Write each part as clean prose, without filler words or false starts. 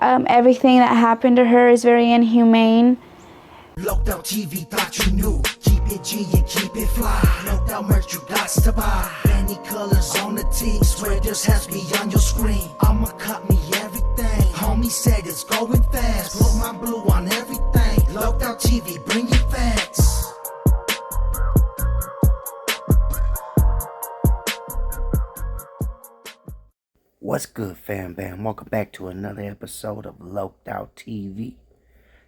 Everything that happened to her is very inhumane. Locked out TV, thought you knew. Keep it G and keep it fly. Locked out merch, you got to buy. Many colors on the tee. Swear there's has beyond your screen. I'ma cut me everything. Homie said it's going fast. Put my blue on everything. Locked out TV, bring your facts. What's good, fam bam? Welcome back to another episode of Loked Out TV.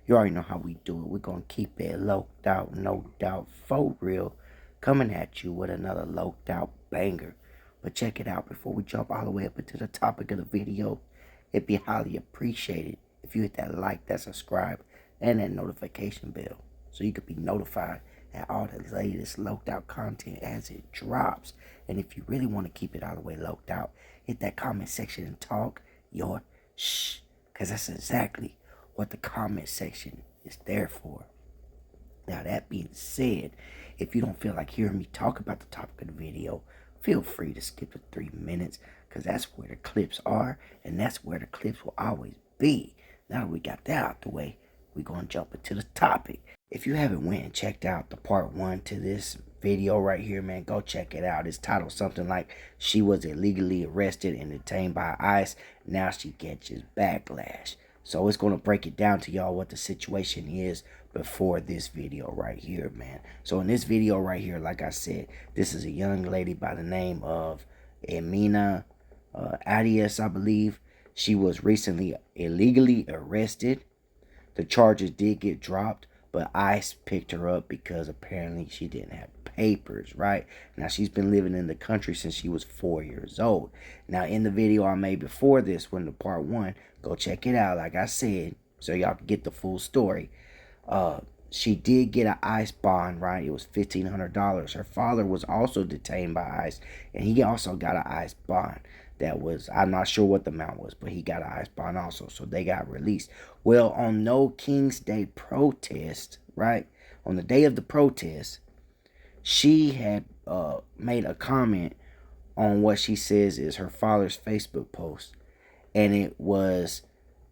You already know how we do it. We're going to keep it loked out, no doubt, for real. Coming at you with another loked out banger. But check it out before we jump all the way up into the topic of the video. It'd be highly appreciated if you hit that like, that subscribe, and that notification bell. So you could be notified at all the latest loked out content as it drops. And if you really want to keep it all the way loked out, hit that comment section and talk your shh. Because that's exactly what the comment section is there for. Now, that being said, if you don't feel like hearing me talk about the topic of the video, feel free to skip the 3 minutes, because that's where the clips are, and that's where the clips will always be. Now that we got that out the way, we're going to jump into the topic. If you haven't went and checked out the part 1 to this video right here, man, go check it out. It's titled something like, "She was illegally arrested and detained by ICE. Now she catches backlash." So it's going to break it down to y'all what the situation is before this video right here, man. So in this video right here, like I said, this is a young lady by the name of Emina Arias, I believe. She was recently illegally arrested. The charges did get dropped, but ICE picked her up because apparently she didn't have papers, right? Now, she's been living in the country since she was 4 years old. Now, in the video I made before this, when the part 1, go check it out, like I said, so y'all can get the full story. She did get an ICE bond, right? It was $1,500. Her father was also detained by ICE, and he also got an ICE bond. That was, I'm not sure what the amount was, but he got an ICE bond also, so they got released. Well, on No King's Day protest, right, on the day of the protest, she had made a comment on what she says is her father's Facebook post, and it was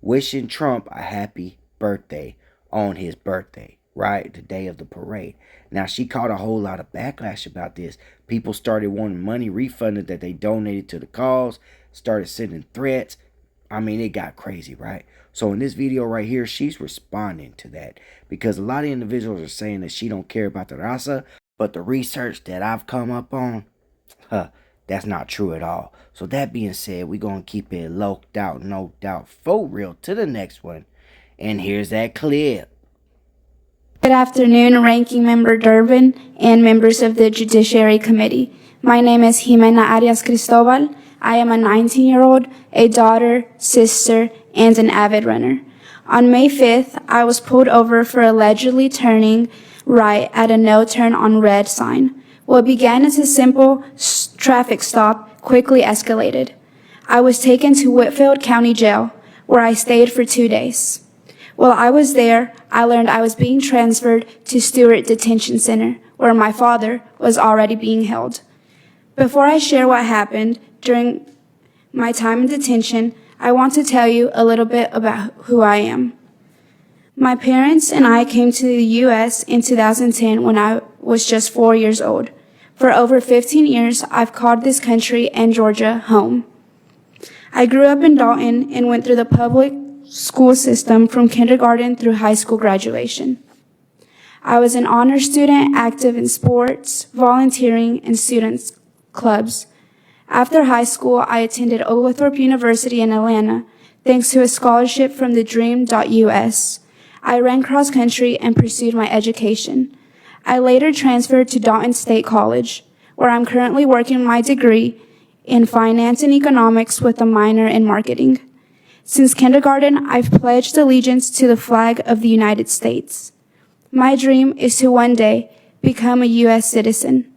wishing Trump a happy birthday on his birthday, right, the day of the parade. Now, she caught a whole lot of backlash about this. People started wanting money refunded that they donated to the cause, started sending threats. I mean, it got crazy, right? So in this video right here, she's responding to that, because a lot of individuals are saying that she don't care about the raza, but the research that I've come up on, that's not true at all. So that being said, we're going to keep it loked out, no doubt, for real, to the next one. And here's that clip. Good afternoon, Ranking Member Durbin and members of the Judiciary Committee. My name is Jimena Arias Cristobal. I am a 19-year-old, a daughter, sister, and an avid runner. On May 5th, I was pulled over for allegedly turning right at a no turn on red sign. What began as a simple traffic stop quickly escalated. I was taken to Whitfield County Jail, where I stayed for 2 days. While I was there, I learned I was being transferred to Stewart Detention Center, where my father was already being held. Before I share what happened during my time in detention, I want to tell you a little bit about who I am. My parents and I came to the U.S. in 2010 when I was just 4 years old. For over 15 years, I've called this country and Georgia home. I grew up in Dalton and went through the public school system from kindergarten through high school graduation. I was an honor student, active in sports, volunteering, and students clubs. After high school, I attended Oglethorpe University in Atlanta, thanks to a scholarship from the Dream.US. I ran cross country and pursued my education. I later transferred to Dalton State College, where I'm currently working my degree in finance and economics with a minor in marketing. Since kindergarten, I've pledged allegiance to the flag of the United States. My dream is to one day become a U.S. citizen.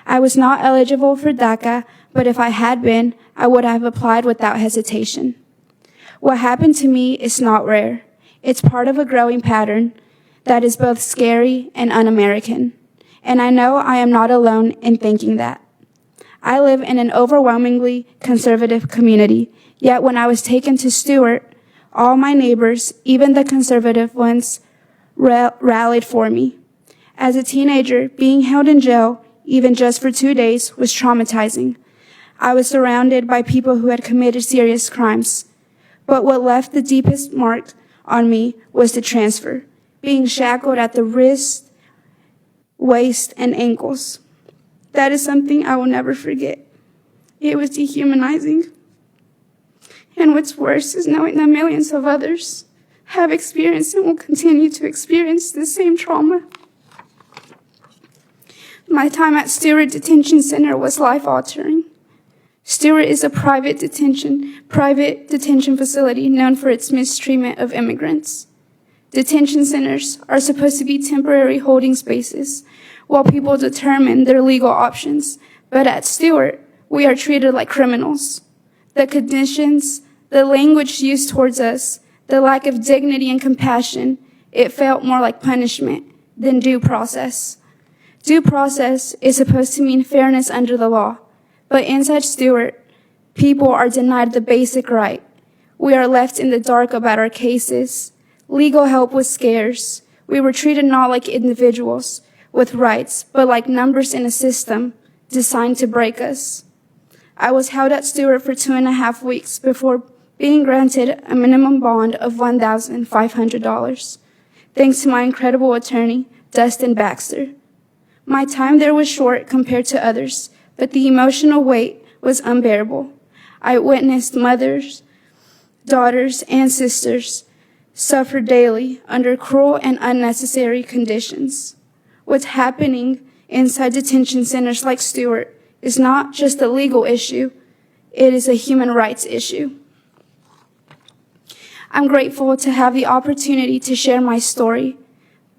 I was not eligible for DACA, but if I had been, I would have applied without hesitation. What happened to me is not rare. It's part of a growing pattern that is both scary and un-American. And I know I am not alone in thinking that. I live in an overwhelmingly conservative community, yet when I was taken to Stewart, All my neighbors, even the conservative ones, rallied for me. As a teenager, being held in jail, even just for 2 days, was traumatizing. I was surrounded by people who had committed serious crimes. But what left the deepest mark on me was the transfer, being shackled at the wrist, waist, and ankles. That is something I will never forget. It was dehumanizing. And what's worse is knowing that millions of others have experienced and will continue to experience the same trauma. My time at Stewart Detention Center was life-altering. Stewart is a private detention facility known for its mistreatment of immigrants. Detention centers are supposed to be temporary holding spaces while people determine their legal options. But at Stewart, we are treated like criminals. The conditions, the language used towards us, the lack of dignity and compassion, it felt more like punishment than due process. Due process is supposed to mean fairness under the law. But inside Stewart, people are denied the basic right. We are left in the dark about our cases. Legal help was scarce. We were treated not like individuals with rights, but like numbers in a system designed to break us. I was held at Stewart for 2.5 weeks before being granted a minimum bond of $1,500, thanks to my incredible attorney, Dustin Baxter. My time there was short compared to others, but the emotional weight was unbearable. I witnessed mothers, daughters, and sisters suffer daily under cruel and unnecessary conditions. What's happening inside detention centers like Stewart is not just a legal issue, it is a human rights issue. I'm grateful to have the opportunity to share my story,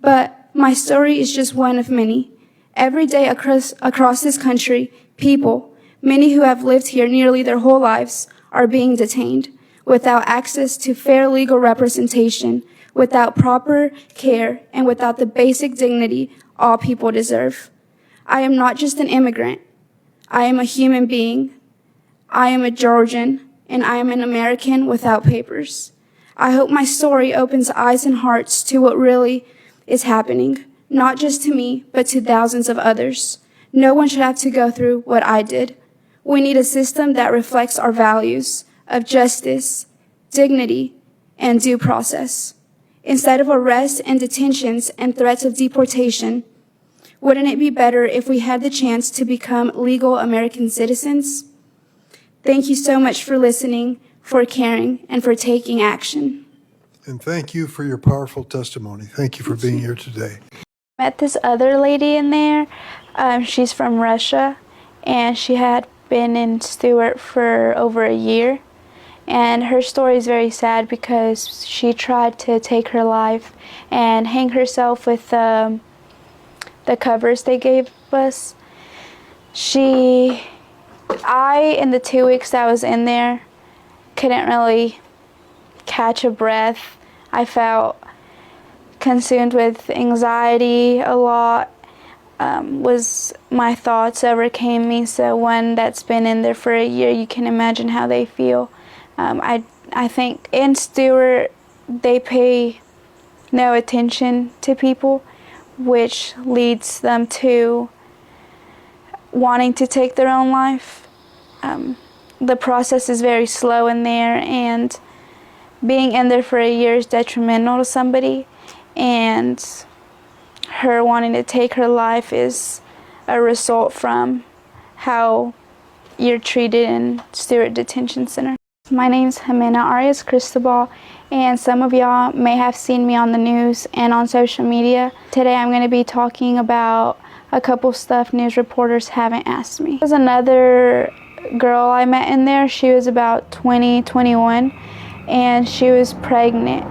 but my story is just one of many. Every day across this country, people, many who have lived here nearly their whole lives, are being detained without access to fair legal representation, without proper care, and without the basic dignity all people deserve. I am not just an immigrant. I am a human being. I am a Georgian, and I am an American without papers. I hope my story opens eyes and hearts to what really is happening, not just to me, but to thousands of others. No one should have to go through what I did. We need a system that reflects our values of justice, dignity, and due process. Instead of arrests and detentions and threats of deportation, wouldn't it be better if we had the chance to become legal American citizens? Thank you so much for listening, for caring, and for taking action. And thank you for your powerful testimony. Thank you for being here today. Met this other lady in there. She's from Russia, and she had been in Stewart for over a year. And her story is very sad because she tried to take her life and hang herself with the covers they gave us. In the 2 weeks that I was in there, couldn't really catch a breath. I felt consumed with anxiety a lot. My thoughts overcame me. So one that's been in there for a year, you can imagine how they feel. I think in Stewart, they pay no attention to people, which leads them to wanting to take their own life. The process is very slow in there, and being in there for a year is detrimental to somebody, and her wanting to take her life is a result from how you're treated in Stewart Detention Center. My name's Jimena Arias Cristobal, and some of y'all may have seen me on the news and on social media. Today I'm going to be talking about a couple stuff news reporters haven't asked me. There's another girl I met in there. She was about 20, 21, and she was pregnant,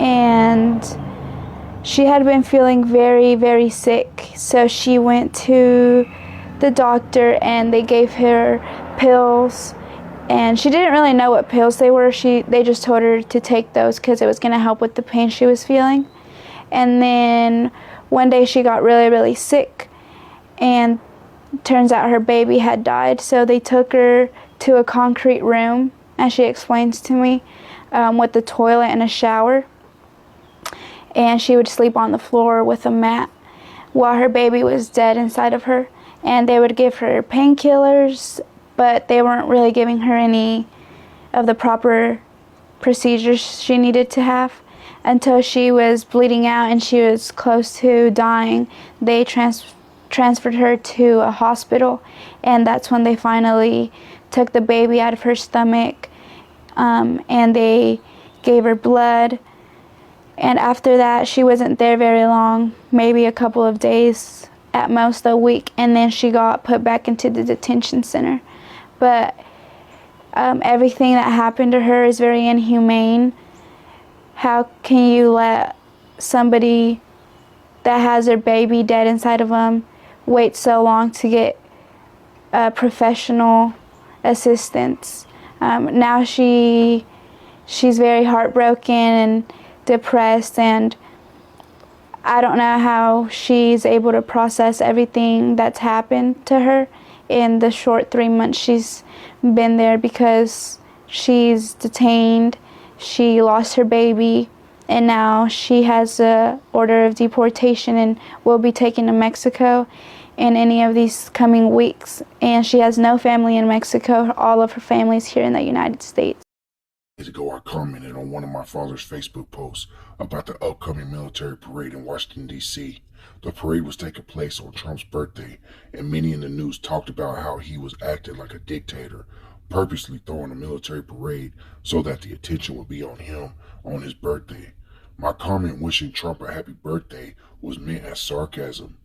and she had been feeling very, very sick. So she went to the doctor and they gave her pills, and she didn't really know what pills they were. They just told her to take those because it was going to help with the pain she was feeling. And then one day she got really, really sick, and turns out her baby had died. So they took her to a concrete room, as she explains to me. with the toilet and a shower, and she would sleep on the floor with a mat while her baby was dead inside of her. And they would give her painkillers, but they weren't really giving her any of the proper procedures she needed to have. Until she was bleeding out and she was close to dying, they transferred her to a hospital, and that's when they finally took the baby out of her stomach, and they gave her blood. And after that, she wasn't there very long, maybe a couple of days, at most a week, and then she got put back into the detention center. But everything that happened to her is very inhumane. How can you let somebody that has their baby dead inside of them wait so long to get professional assistance? Now she's very heartbroken and depressed, and I don't know how she's able to process everything that's happened to her in the short 3 months she's been there, because she's detained, she lost her baby, and now she has an order of deportation and will be taken to Mexico in any of these coming weeks. And she has no family in Mexico. All of her family's here in the United States. Days ago, I commented on one of my father's Facebook posts about the upcoming military parade in Washington, D.C. The parade was taking place on Trump's birthday, and many in the news talked about how he was acting like a dictator, purposely throwing a military parade so that the attention would be on him on his birthday. My comment wishing Trump a happy birthday was meant as sarcasm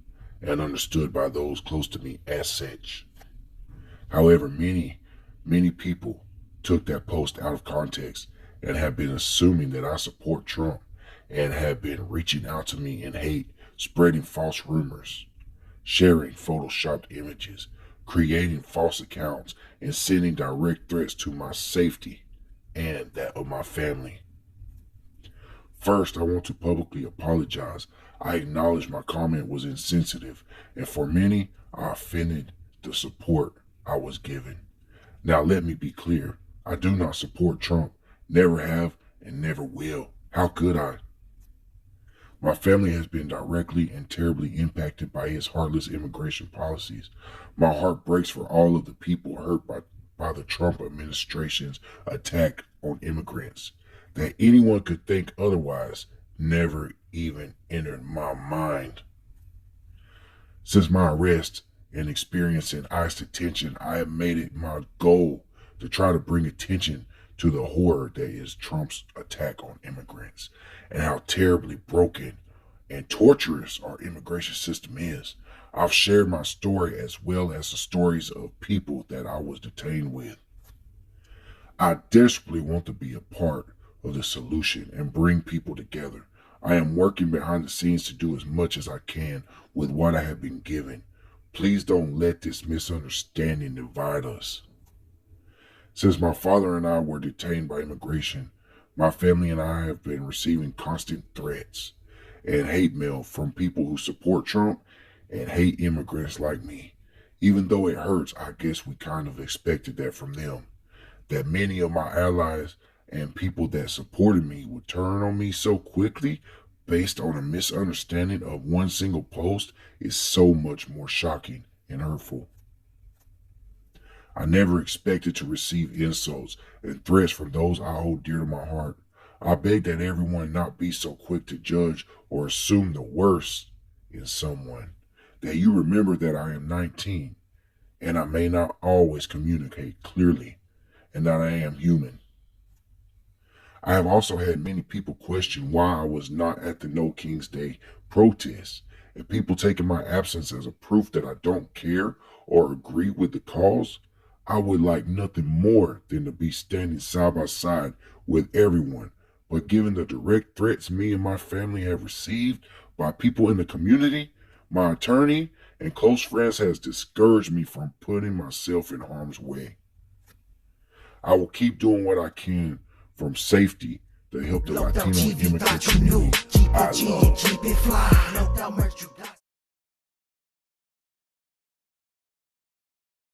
and understood by those close to me as such. However, many people took that post out of context and have been assuming that I support Trump and have been reaching out to me in hate, spreading false rumors, sharing photoshopped images, creating false accounts, and sending direct threats to my safety and that of my family. First, I want to publicly apologize. I acknowledge my comment was insensitive, and for many, I offended the support I was given. Now, let me be clear. I do not support Trump, never have, and never will. How could I? My family has been directly and terribly impacted by his heartless immigration policies. My heart breaks for all of the people hurt by the Trump administration's attack on immigrants. That anyone could think otherwise never even entered my mind. Since my arrest and experiencing ICE detention, I have made it my goal to try to bring attention to the horror that is Trump's attack on immigrants and how terribly broken and torturous our immigration system is. I've shared my story as well as the stories of people that I was detained with. I desperately want to be a part of the solution and bring people together. I am working behind the scenes to do as much as I can with what I have been given. Please don't let this misunderstanding divide us. Since my father and I were detained by immigration, my family and I have been receiving constant threats and hate mail from people who support Trump and hate immigrants like me. Even though it hurts, I guess we kind of expected that from them. That many of my allies and people that supported me would turn on me so quickly based on a misunderstanding of one single post is so much more shocking and hurtful. I never expected to receive insults and threats from those I hold dear to my heart. I beg that everyone not be so quick to judge or assume the worst in someone. That you remember that I am 19 and I may not always communicate clearly, and that I am human. I have also had many people question why I was not at the No King's Day protest, and people taking my absence as a proof that I don't care or agree with the cause. I would like nothing more than to be standing side by side with everyone, but given the direct threats me and my family have received by people in the community, my attorney and close friends has discouraged me from putting myself in harm's way. I will keep doing what I can from safety to help the Latino immigrant community I love. Keep it fly. No doubt merch you got.